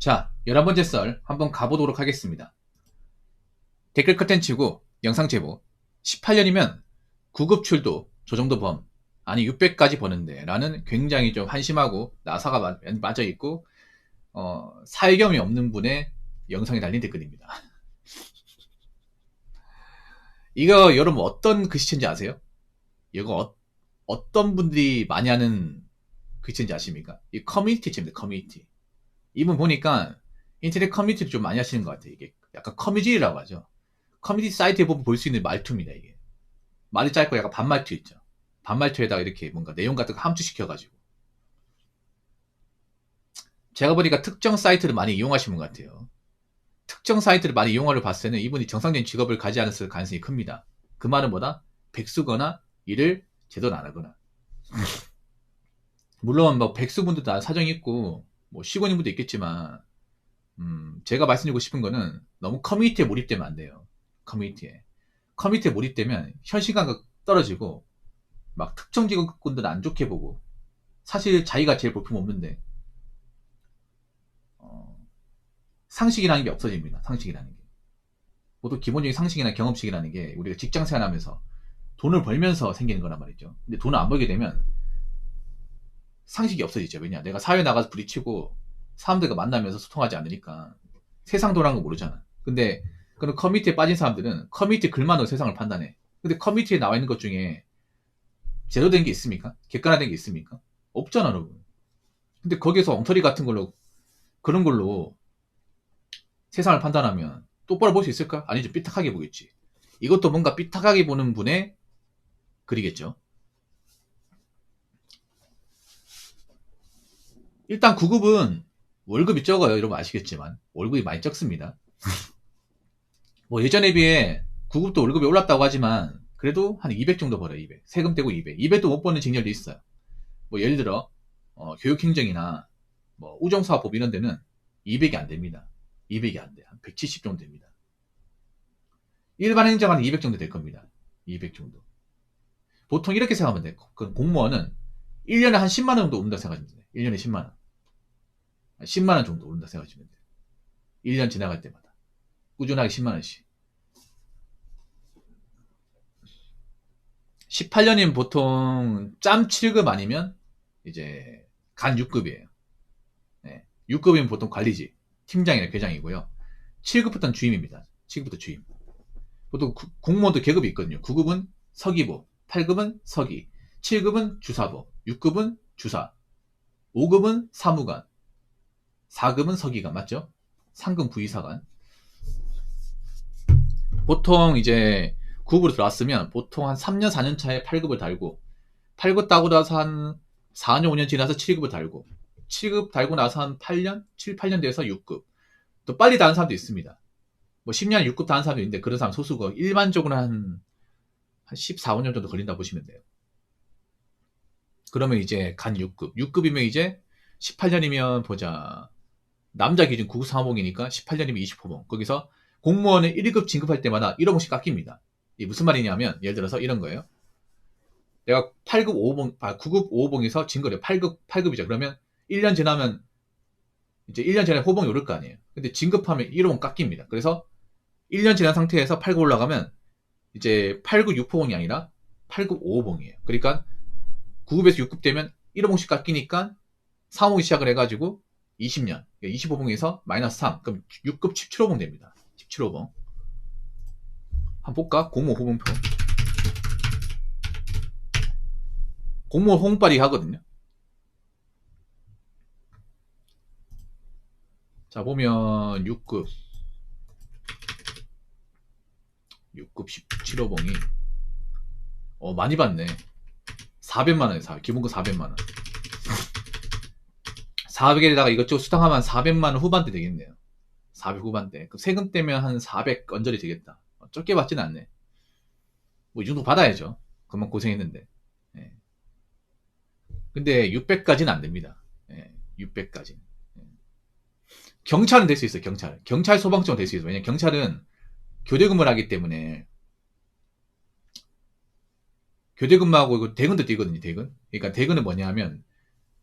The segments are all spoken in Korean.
자, 11번째 썰 한번 가보도록 하겠습니다. 댓글 커튼 치고 영상 제목 18년이면 구급 출도 저 정도 범 아니 600까지 버는데 라는 굉장히 좀 한심하고 나사가 맞아 있고 사회경험이 없는 분의 영상이 달린 댓글입니다. 이거 여러분 어떤 글씨체인지 아세요? 이거 어떤 분들이 많이 하는 글씨체인지 아십니까? 이 커뮤니티 체입니다. 커뮤니티. 이분 보니까 인터넷 커뮤니티를 좀 많이 하시는 것 같아요. 이게 약간 커뮤니티라고 하죠. 커뮤니티 사이트에 보면 볼 수 있는 말투입니다. 이게 말이 짧고 약간 반말투 있죠. 반말투에다가 이렇게 뭔가 내용 같은 거 함축시켜가지고 제가 보니까 특정 사이트를 많이 이용하시는 것 같아요. 특정 사이트를 많이 이용하려 봤을 때는 이분이 정상적인 직업을 가지 않았을 가능성이 큽니다. 그 말은 뭐다? 백수거나 일을 제대로 안 하거나. 물론 뭐 백수분들도 다 사정이 있고 뭐 시골인 분도 있겠지만 제가 말씀드리고 싶은 거는 너무 커뮤니티에 몰입되면 안 돼요. 커뮤니티에 몰입되면 현실감가 떨어지고 막 특정 직업군들 안 좋게 보고 사실 자기가 제일 볼품 없는데 상식이라는 게 없어집니다. 상식이라는 게 보통 기본적인 상식이나 경험식이라는 게 우리가 직장 생활하면서 돈을 벌면서 생기는 거란 말이죠. 근데 돈을 안 벌게 되면 상식이 없어지죠. 왜냐 내가 사회에 나가서 부딪히고 사람들과 만나면서 소통하지 않으니까 세상 돌아가는 거 모르잖아. 근데 그런 커뮤니티에 빠진 사람들은 커뮤니티 글만으로 세상을 판단해. 근데 커뮤니티에 나와 있는 것 중에 제대로 된 게 있습니까? 객관화된 게 있습니까? 없잖아, 여러분. 근데 거기서 엉터리 같은 걸로, 그런 걸로 세상을 판단하면 똑바로 볼 수 있을까? 아니죠. 삐딱하게 보겠지. 이것도 뭔가 삐딱하게 보는 분의 글이겠죠. 일단 9급은 월급이 적어요. 여러분 아시겠지만. 월급이 많이 적습니다. 뭐 예전에 비해 9급도 월급이 올랐다고 하지만 그래도 한 200 정도 벌어요. 200. 세금 떼고 200. 200도 못 버는 직렬도 있어요. 뭐 예를 들어 교육행정이나 뭐 우정사업법 이런 데는 200이 안 됩니다. 200이 안 돼. 한 170 정도 됩니다. 일반 행정은 200 정도 될 겁니다. 200 정도. 보통 이렇게 생각하면 돼요. 그 공무원은 1년에 한 10만 원 정도 오른다 생각하시면 돼요. 1년에 10만 원. 10만 원 정도 오른다 생각하시면 돼요. 1년 지나갈 때마다. 꾸준하게 10만 원씩. 18년이면 보통 짬 7급 아니면 이제 간 6급이에요. 네. 6급이면 보통 관리직, 팀장이나 회장이고요. 7급부터는 주임입니다. 7급부터 주임. 보통 공무원도 계급이 있거든요. 9급은 서기부, 8급은 서기, 7급은 주사부, 6급은 주사, 5급은 사무관, 4급은 서기관, 맞죠? 상급 부의사관. 보통 이제 9급으로 들어왔으면 보통 한 3년, 4년 차에 8급을 달고, 8급 따고 나서 한 4년, 5년 지나서 7급을 달고, 7급 달고 나서 한 8년, 7, 8년 돼서 6급. 또 빨리 다는 사람도 있습니다. 뭐 10년 6급 다는 사람도 있는데 그런 사람 소수고 일반적으로 한 14, 15년 정도 걸린다 보시면 돼요. 그러면 이제 간 6급. 6급이면 이제 18년이면 보자. 남자 기준 9급 상호봉이니까 18년이면 20호봉. 거기서 공무원은 1급 진급할 때마다 1호봉씩 깎입니다. 이게 무슨 말이냐면 예를 들어서 이런 거예요. 내가 8급 5호봉, 9급 5호봉에서 진급을 해요. 8급이죠. 그러면 1년 지나면 이제 1년 전에 호봉이 오를 거 아니에요. 근데 진급하면 1호봉 깎입니다. 그래서 1년 지난 상태에서 8급 올라가면 이제 8급 6호봉이 아니라 8급 5호봉이에요. 그러니까 9급에서 6급 되면 1호봉씩 깎이니까 3호봉이 시작을 해가지고 20년, 25봉에서 마이너스 3, 그럼 6급 17호봉 됩니다. 17호봉. 한번 볼까? 공모 호봉표. 공모 홍빨이 하거든요. 자, 보면 6급 17호봉이 많이 받네. 400만원에 기본급 400만원. 400에다가 이것저것 수당하면 400만원 후반대 되겠네요. 400 후반대. 그럼 세금 떼면 한 400 언저리 되겠다. 적게 받지는 않네. 뭐 이 정도 받아야죠. 그만 고생했는데. 예. 근데 600까지는 안 됩니다. 예. 600까지. 예. 경찰은 될 수 있어요. 경찰 소방청은 될 수 있어요. 왜냐면 경찰은 교대 근무를 하기 때문에 교대 근무하고 이거 대근도 뛰거든요. 대근. 그러니까 대근은 뭐냐 하면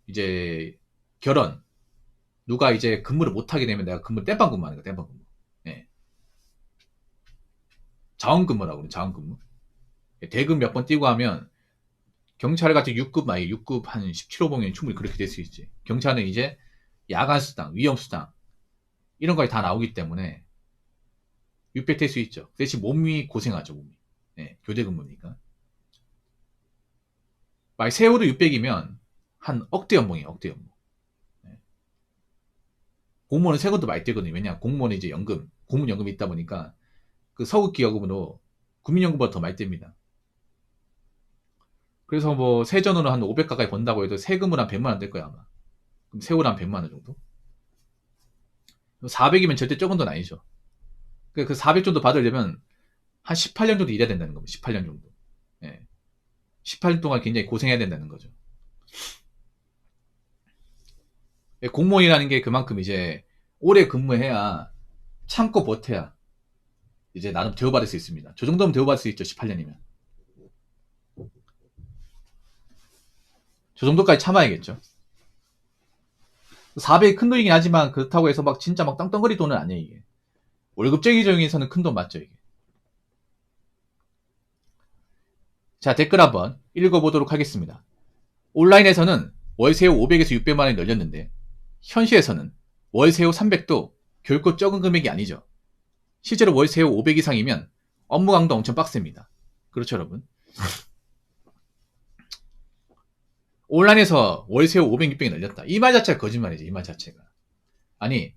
이제 결혼 누가 이제 근무를 못하게 되면 내가 근무 땜빵 근무하는 거야, 땜빵 근무. 예. 자원근무라고 그래, 자원근무. 대금 몇 번 뛰고 하면 경찰 같은 6급, 만약에 6급 한 17호봉이면 충분히 그렇게 될 수 있지. 경찰은 이제 야간수당, 위험수당, 이런 거에 다 나오기 때문에 600 될 수 있죠. 대신 몸이 고생하죠, 몸이. 예, 교대 근무니까. 만약 세월호 600이면 한 억대 연봉이에요, 억대 연봉. 예. 공무원은 세금도 많이 떼거든요. 왜냐, 공무원은 이제 연금, 공무연금이 있다 보니까 그 서울기여금으로 국민연금보다 더 많이 뗍니다. 그래서 뭐 세전으로 한 500 가까이 번다고 해도 세금은 한 100만 원 될 거야, 아마. 그럼 세월 한 100만 원 정도? 400이면 절대 적은 돈 아니죠. 그 400 정도 받으려면 한 18년 정도 일해야 된다는 겁니다. 18년 정도. 예. 18년 동안 굉장히 고생해야 된다는 거죠. 예, 공무원이라는 게 그만큼 이제 오래 근무해야 참고 버텨야 이제 나름 대우받을 수 있습니다. 저 정도면 대우받을 수 있죠. 18년이면. 저 정도까지 참아야겠죠. 400이 큰 돈이긴 하지만 그렇다고 해서 막 진짜 막 땅덩어리 돈은 아니에요, 이게. 월급쟁이 중에서는 큰 돈 맞죠, 이게. 자, 댓글 한번 읽어보도록 하겠습니다. 온라인에서는 월세후 500에서 600만 원이 늘렸는데 현실에서는 월세후 300도 결코 적은 금액이 아니죠. 실제로 월세후 500 이상이면 업무 강도 엄청 빡셉니다. 그렇죠, 여러분? 온라인에서 월세후 500, 600이 늘렸다. 이 말 자체가 거짓말이지, 이 말 자체가. 아니,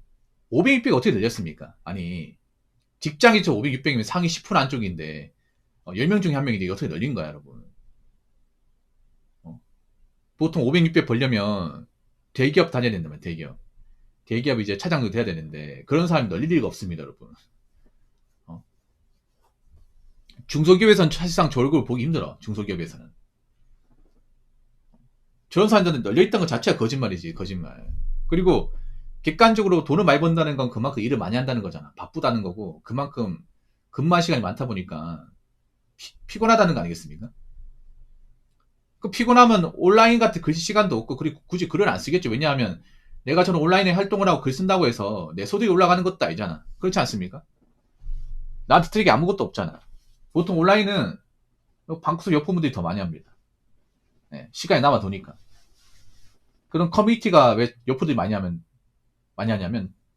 500, 600이 어떻게 늘렸습니까? 아니, 직장이 저 500, 600이면 상위 10% 안쪽인데 10명 중에 한 명인데 이게 어떻게 늘린 거야, 여러분? 보통 500, 600 벌려면 대기업 다녀야 된다면, 대기업. 대기업 이제 차장도 돼야 되는데 그런 사람이 널릴 리가 없습니다, 여러분. 중소기업에서는 사실상 저 얼굴 보기 힘들어. 중소기업에서는. 저런 사람들은 널려있다는 것 자체가 거짓말이지, 거짓말. 그리고 객관적으로 돈을 많이 번다는 건 그만큼 일을 많이 한다는 거잖아. 바쁘다는 거고 그만큼 근무할 시간이 많다 보니까 피곤하다는 거 아니겠습니까? 그 피곤하면 온라인 같은 글씨 시간도 없고 그리고 굳이 글을 안 쓰겠죠. 왜냐하면 내가 저는 온라인에 활동을 하고 글 쓴다고 해서 내 소득이 올라가는 것도 아니잖아. 그렇지 않습니까? 나한테 틀리게 아무것도 없잖아. 보통 온라인은 방구석 여포분들이 더 많이 합니다. 네, 시간이 남아 도니까. 그런 커뮤니티가 왜 여포들이 많이 하냐면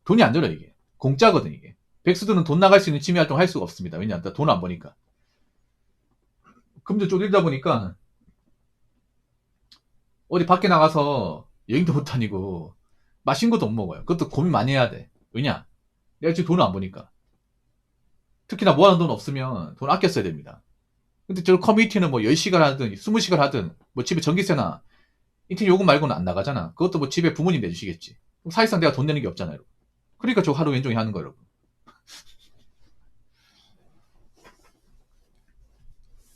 돈이 안 들어, 이게. 공짜거든, 이게. 백수들은 돈 나갈 수 있는 취미 활동 할 수가 없습니다. 왜냐하면 돈 안 버니까. 금전 쪼들다 보니까 어디 밖에 나가서 여행도 못 다니고 맛있는 것도 못 먹어요. 그것도 고민 많이 해야 돼. 왜냐? 내가 지금 돈을 안 버니까. 특히나 모아놓은 돈 없으면 돈 아껴 써야 됩니다. 근데 저 커뮤니티는 뭐 10시간 하든 20시간 하든 뭐 집에 전기세나 인터넷 요금 말고는 안 나가잖아. 그것도 뭐 집에 부모님 내주시겠지. 그럼 사실상 내가 돈 내는 게 없잖아요. 그러니까 저 하루 왼종일 하는 거예요, 여러분.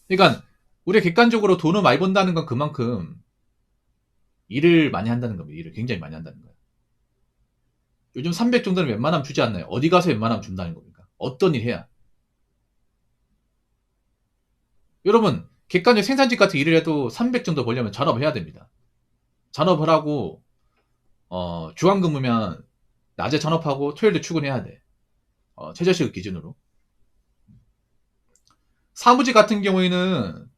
그러니까 우리가 객관적으로 돈을 많이 번다는 건 그만큼 일을 많이 한다는 겁니다. 일을 굉장히 많이 한다는 거예요. 요즘 300 정도는 웬만하면 주지 않나요? 어디 가서 웬만하면 준다는 겁니까? 어떤 일 해야? 여러분, 객관적 생산직 같은 일을 해도 300 정도 벌려면 전업을 해야 됩니다. 전업을 하고 주간 근무면 낮에 전업하고 토요일에 출근해야 돼. 최저시급 기준으로. 사무직 같은 경우에는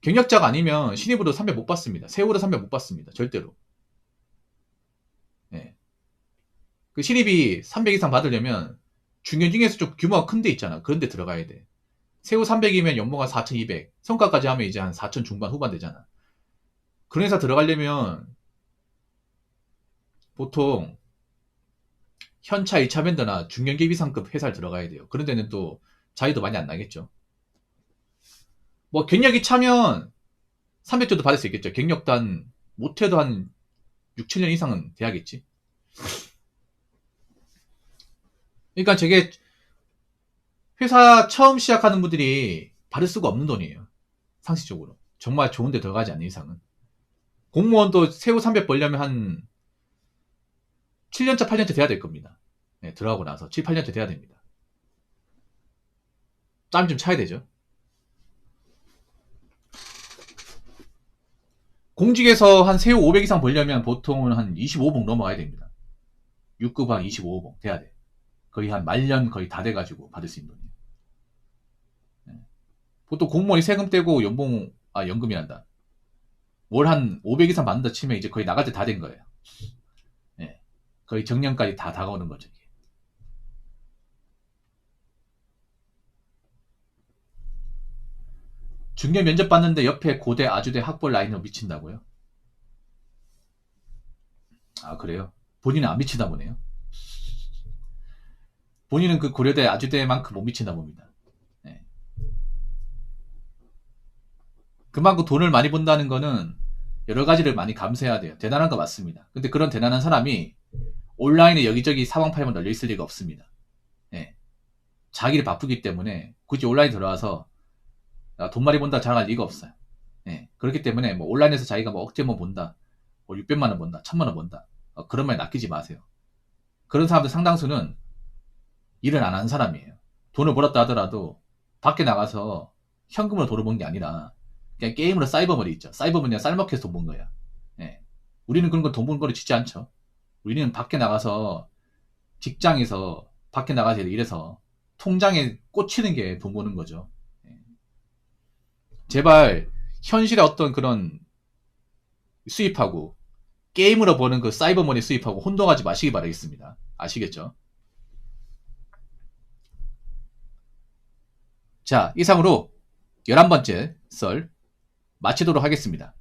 경력자가 아니면 신입으로 300 못 받습니다. 세후로 300 못 받습니다. 절대로. 네. 그 신입이 300 이상 받으려면 중견 중에서 좀 규모가 큰 데 있잖아. 그런 데 들어가야 돼. 세후 300이면 연봉 한 4200, 성과까지 하면 이제 한 4000 중반 후반 되잖아. 그런 회사 들어가려면 보통 현차 1차 밴더나 중견기업 이상급 회사를 들어가야 돼요. 그런 데는 또 자유도 많이 안 나겠죠. 뭐 경력이 차면 300 정도 받을 수 있겠죠. 경력도 못해도 한 6, 7년 이상은 돼야겠지. 그러니까 저게 회사 처음 시작하는 분들이 받을 수가 없는 돈이에요. 상식적으로. 정말 좋은 데 들어가지 않는 이상은. 공무원도 세후 300 벌려면 한 7년차, 8년차 돼야 될 겁니다. 네, 들어가고 나서 7, 8년차 돼야 됩니다. 짬이 좀 차야 되죠. 공직에서 한 세후 500 이상 벌려면 보통은 한 25봉 넘어가야 됩니다. 6급 한 25호봉 돼야 돼. 거의 한 말년 거의 다 돼가지고 받을 수 있는 돈이에요. 네. 보통 공무원이 세금 떼고 연금이란다. 월 한 500 이상 받는다 치면 이제 거의 나갈 때 다 된 거예요. 네. 거의 정년까지 다 다가오는 거죠. 이게. 중년 면접 봤는데 옆에 고대, 아주대, 학벌 라인으로 미친다고요? 아, 그래요? 본인은 안 미치다 보네요. 본인은 그 고려대, 아주대만큼 못 미친다 봅니다. 네. 그만큼 돈을 많이 번다는 거는 여러 가지를 많이 감수해야 돼요. 대단한 거 맞습니다. 근데 그런 대단한 사람이 온라인에 여기저기 사방팔방 널려 있을 리가 없습니다. 예. 자기를 바쁘기 때문에 굳이 온라인 들어와서 돈 많이 번다 자랑할 리가 없어요. 예. 그렇기 때문에 뭐 온라인에서 자기가 뭐 억제 뭐 본다, 뭐 600만 원 번다, 1000만 원 번다, 그런 말 낚이지 마세요. 그런 사람들 상당수는 일을 안 하는 사람이에요. 돈을 벌었다 하더라도 밖에 나가서 현금으로 돈을 번 게 아니라 그냥 게임으로 사이버머니 있죠. 사이버머니가 쌀먹해서 돈 번 거야. 예. 우리는 그런 건 돈 버는 거를 짓지 않죠. 우리는 밖에 나가서 직장에서 밖에 나가서 일해서 통장에 꽂히는 게 돈 버는 거죠. 예. 제발 현실의 어떤 그런 수입하고 게임으로 버는 그 사이버머니 수입하고 혼동하지 마시기 바라겠습니다. 아시겠죠? 자, 이상으로 11번째 썰 마치도록 하겠습니다.